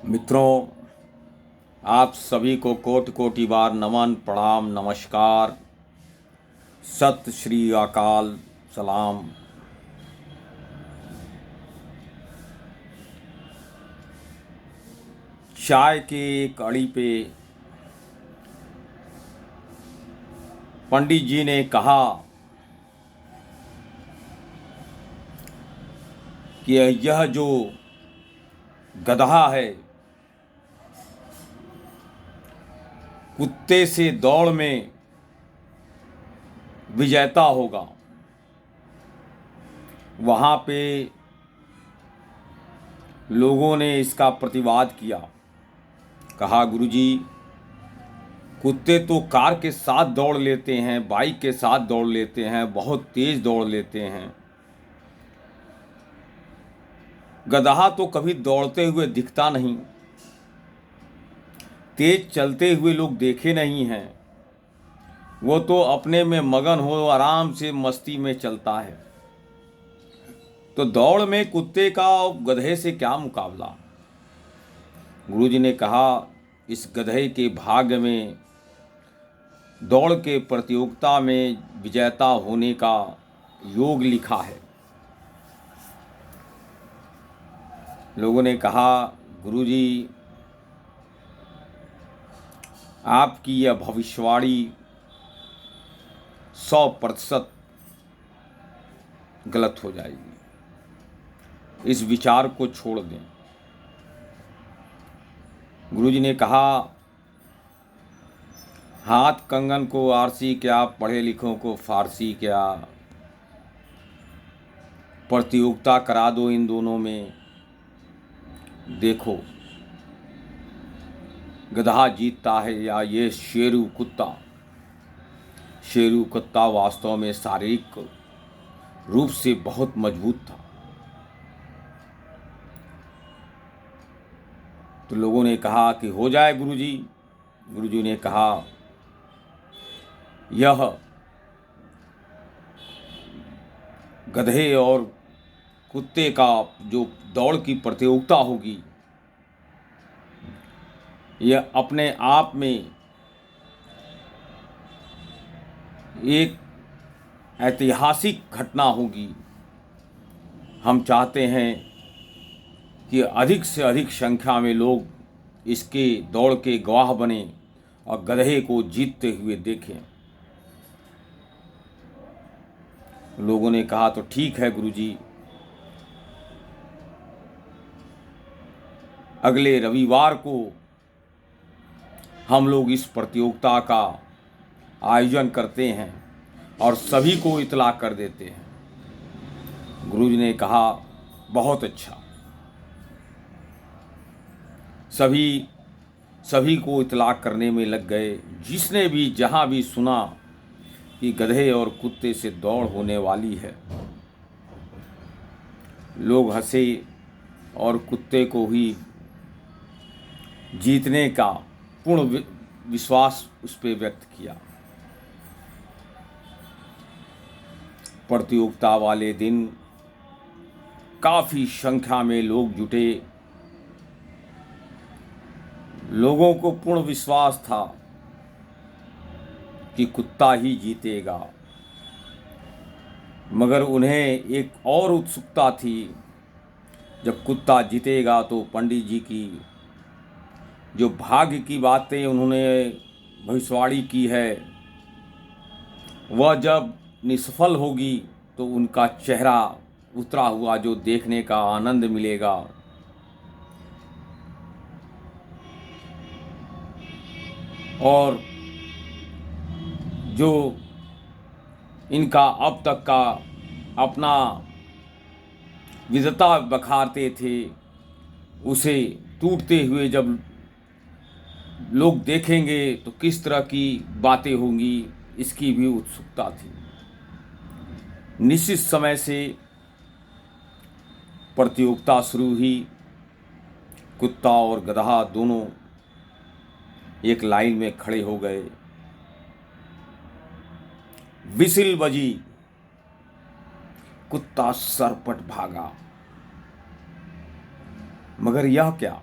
मित्रों, आप सभी को कोटि कोटि बार नमन, प्रणाम, नमस्कार, सत श्री अकाल, सलाम। चाय के एक अड़ी पे पंडित जी ने कहा कि यह जो गधा है कुत्ते से दौड़ में विजेता होगा। वहाँ पे लोगों ने इसका प्रतिवाद किया। कहा, गुरुजी, कुत्ते तो कार के साथ दौड़ लेते हैं, बाइक के साथ दौड़ लेते हैं, बहुत तेज दौड़ लेते हैं। गधा तो कभी दौड़ते हुए दिखता नहीं, तेज चलते हुए लोग देखे नहीं हैं। वो तो अपने में मगन हो, आराम से मस्ती में चलता है। तो दौड़ में कुत्ते का और गधे से क्या मुकाबला। गुरुजी ने कहा, इस गधे के भाग्य में दौड़ के प्रतियोगिता में विजेता होने का योग लिखा है। लोगों ने कहा, गुरुजी, आपकी यह भविष्यवाणी 100% गलत हो जाएगी, इस विचार को छोड़ दें। गुरुजी ने कहा, हाथ कंगन को आरसी क्या, पढ़े लिखों को फारसी क्या, प्रतियोगिता करा दो इन दोनों में, देखो गधा जीतता है या ये शेरू कुत्ता। शेरू कुत्ता वास्तव में शारीरिक रूप से बहुत मजबूत था। तो लोगों ने कहा कि हो जाए गुरुजी। गुरुजी ने कहा, यह गधे और कुत्ते का जो दौड़ की प्रतियोगिता होगी, यह अपने आप में एक ऐतिहासिक घटना होगी। हम चाहते हैं कि अधिक से अधिक संख्या में लोग इसके दौड़ के गवाह बने और गधे को जीतते हुए देखें। लोगों ने कहा, तो ठीक है गुरुजी, अगले रविवार को हम लोग इस प्रतियोगिता का आयोजन करते हैं और सभी को इतला कर देते हैं। गुरुजी ने कहा, बहुत अच्छा। सभी को इतला करने में लग गए। जिसने भी जहाँ भी सुना कि गधे और कुत्ते से दौड़ होने वाली है, लोग हंसे और कुत्ते को ही जीतने का पूर्ण विश्वास उस पर व्यक्त किया। प्रतियोगिता वाले दिन काफ़ी संख्या में लोग जुटे। लोगों को पूर्ण विश्वास था कि कुत्ता ही जीतेगा, मगर उन्हें एक और उत्सुकता थी, जब कुत्ता जीतेगा तो पंडित जी की जो भाग्य की बातें उन्होंने भविष्यवाणी की है, वह जब निष्फल होगी तो उनका चेहरा उतरा हुआ जो देखने का आनंद मिलेगा, और जो इनका अब तक का अपना विजेता बखारते थे, उसे टूटते हुए जब लोग देखेंगे तो किस तरह की बातें होंगी, इसकी भी उत्सुकता थी। निश्चित समय से प्रतियोगिता शुरू हुई। कुत्ता और गधा दोनों एक लाइन में खड़े हो गए। विसिल बजी, कुत्ता सरपट भागा। मगर यह क्या,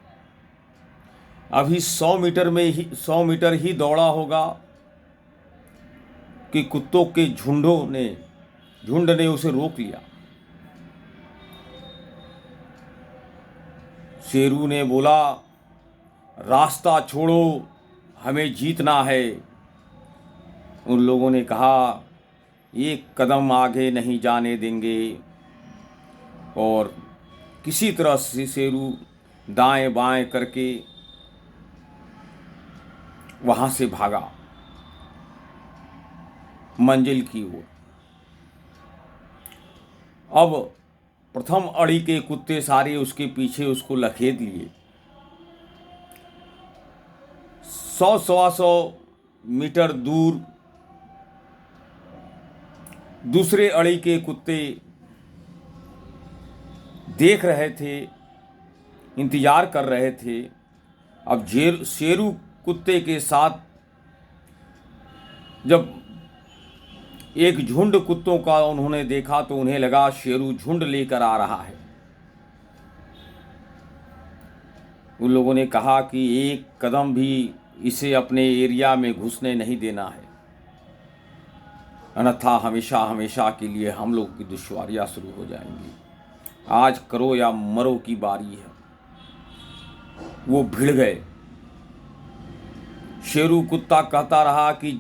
अभी 100 मीटर ही दौड़ा होगा कि कुत्तों के झुंड ने उसे रोक लिया। शेरू ने बोला, रास्ता छोड़ो, हमें जीतना है। उन लोगों ने कहा, एक कदम आगे नहीं जाने देंगे। और किसी तरह से शेरू दाएं बाएं करके वहां से भागा मंजिल की ओर। अब प्रथम अड़ी के कुत्ते सारे उसके पीछे उसको लखेद लिए। 100-125 मीटर दूर दूसरे अड़ी के कुत्ते देख रहे थे, इंतजार कर रहे थे। अब शेरू कुत्ते के साथ जब एक झुंड कुत्तों का उन्होंने देखा तो उन्हें लगा शेरू झुंड लेकर आ रहा है। उन लोगों ने कहा कि एक कदम भी इसे अपने एरिया में घुसने नहीं देना है, अन्यथा हमेशा हमेशा के लिए हम लोग की दुश्वारियां शुरू हो जाएंगी। आज करो या मरो की बारी है। वो भिड़ गए। शेरू कुत्ता कहता रहा कि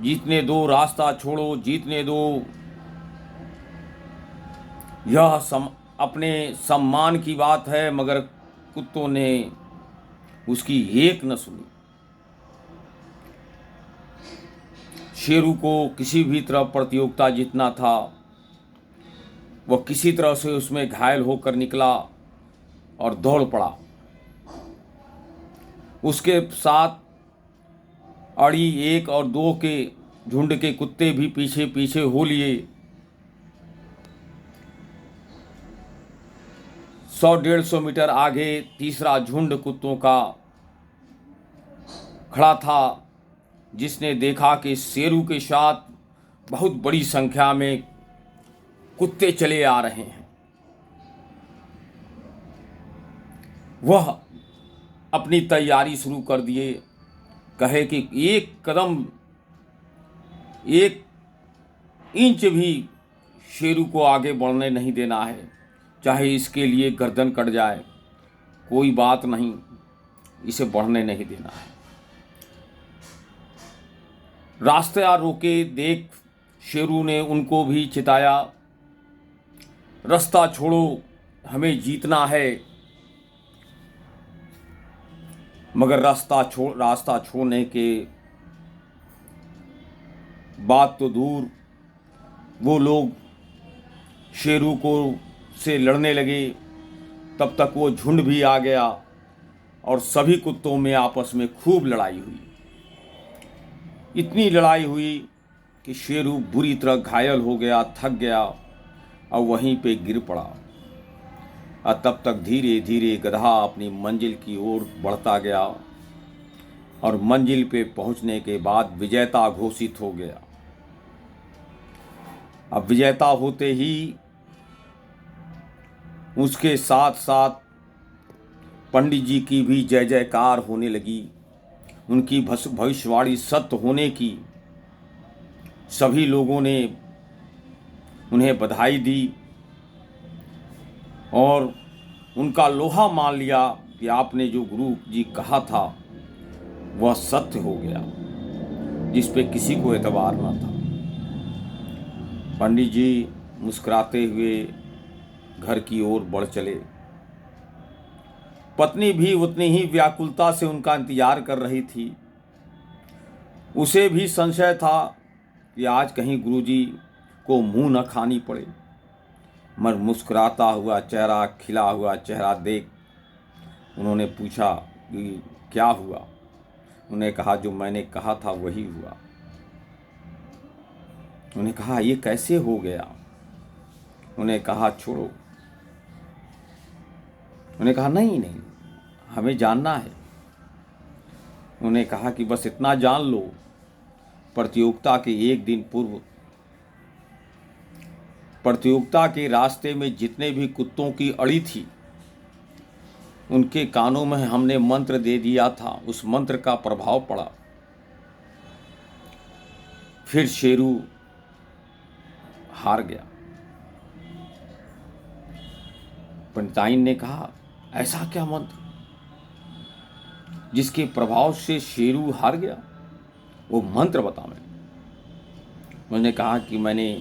जीतने दो, रास्ता छोड़ो, जीतने दो। यह अपने सम्मान की बात है, मगर कुत्तों ने उसकी एक न सुनी। शेरू को किसी भी तरह प्रतियोगिता जीतना था। वह किसी तरह से उसमें घायल होकर निकला और दौड़ पड़ा। उसके साथ अड़ी 1 और 2 के झुंड के कुत्ते भी पीछे पीछे हो लिए। 100-150 मीटर आगे तीसरा झुंड कुत्तों का खड़ा था, जिसने देखा कि शेरू के साथ बहुत बड़ी संख्या में कुत्ते चले आ रहे हैं। वह अपनी तैयारी शुरू कर दिए। कहे कि एक कदम, 1 इंच भी शेरू को आगे बढ़ने नहीं देना है, चाहे इसके लिए गर्दन कट जाए, कोई बात नहीं, इसे बढ़ने नहीं देना है। रास्ता रोके देख शेरू ने उनको भी चिताया, रास्ता छोड़ो, हमें जीतना है। मगर रास्ता छोड़ने के बाद तो दूर, वो लोग शेरू को से लड़ने लगे। तब तक वो झुंड भी आ गया और सभी कुत्तों में आपस में खूब लड़ाई हुई। इतनी लड़ाई हुई कि शेरू बुरी तरह घायल हो गया, थक गया और वहीं पे गिर पड़ा। और तब तक धीरे धीरे गधा अपनी मंजिल की ओर बढ़ता गया और मंजिल पे पहुंचने के बाद विजेता घोषित हो गया। अब विजेता होते ही उसके साथ साथ पंडित जी की भी जय जयकार होने लगी। उनकी भविष्यवाणी सत्य होने की सभी लोगों ने उन्हें बधाई दी और उनका लोहा मान लिया कि आपने जो गुरु जी कहा था वह सत्य हो गया, जिस पे किसी को एतबार न था। पंडित जी मुस्कुराते हुए घर की ओर बढ़ चले। पत्नी भी उतनी ही व्याकुलता से उनका इंतजार कर रही थी। उसे भी संशय था कि आज कहीं गुरुजी को मुंह न खानी पड़े। मगर मुस्कुराता हुआ चेहरा, खिला हुआ चेहरा देख उन्होंने पूछा कि क्या हुआ। उन्हें कहा, जो मैंने कहा था वही हुआ। उन्हें कहा, ये कैसे हो गया। उन्हें कहा, छोड़ो। उन्हें कहा, नहीं, हमें जानना है। उन्हें कहा कि बस इतना जान लो, प्रतियोगिता के एक दिन पूर्व प्रतियोगिता के रास्ते में जितने भी कुत्तों की अड़ी थी, उनके कानों में हमने मंत्र दे दिया था, उस मंत्र का प्रभाव पड़ा। फिर शेरू हार गया। पंडिताइन ने कहा, ऐसा क्या मंत्र जिसके प्रभाव से शेरू हार गया? वो मंत्र बता। मैंने कहा कि मैंने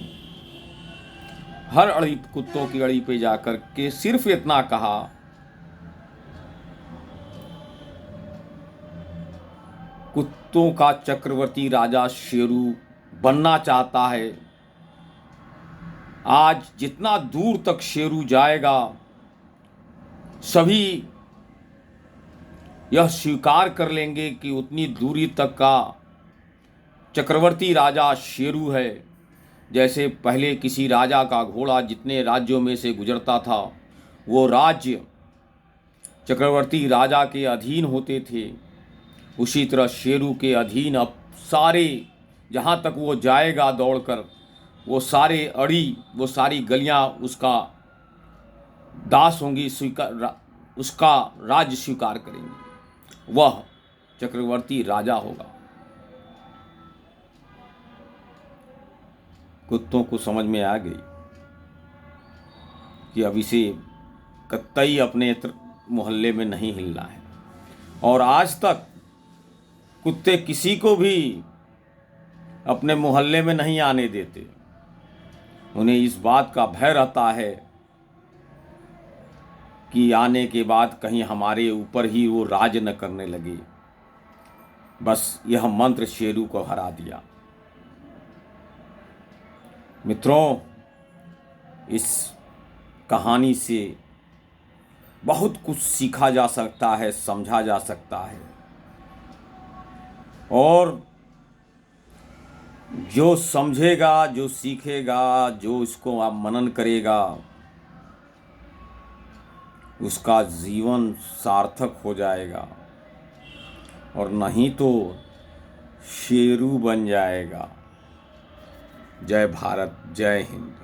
हर अड़ी कुत्तों की अड़ी पे जाकर के सिर्फ इतना कहा, कुत्तों का चक्रवर्ती राजा शेरू बनना चाहता है। आज जितना दूर तक शेरू जाएगा, सभी यह स्वीकार कर लेंगे कि उतनी दूरी तक का चक्रवर्ती राजा शेरू है। जैसे पहले किसी राजा का घोड़ा जितने राज्यों में से गुजरता था, वो राज्य चक्रवर्ती राजा के अधीन होते थे, उसी तरह शेरू के अधीन अब सारे, जहाँ तक वो जाएगा दौड़कर, वो सारे अड़ी, वो सारी गलियाँ उसका दास होंगी, उसका राज्य स्वीकार करेंगी। वह चक्रवर्ती राजा होगा। कुत्तों को समझ में आ गई कि अब इसे कतई अपने मोहल्ले में नहीं हिलना है। और आज तक कुत्ते किसी को भी अपने मोहल्ले में नहीं आने देते। उन्हें इस बात का भय रहता है कि आने के बाद कहीं हमारे ऊपर ही वो राज न करने लगे। बस यह मंत्र शेरू को हरा दिया। मित्रों, इस कहानी से बहुत कुछ सीखा जा सकता है, समझा जा सकता है। और जो समझेगा, जो सीखेगा, जो इसको आप मनन करेगा, उसका जीवन सार्थक हो जाएगा, और नहीं तो शेरू बन जाएगा। जय भारत, जय हिंद।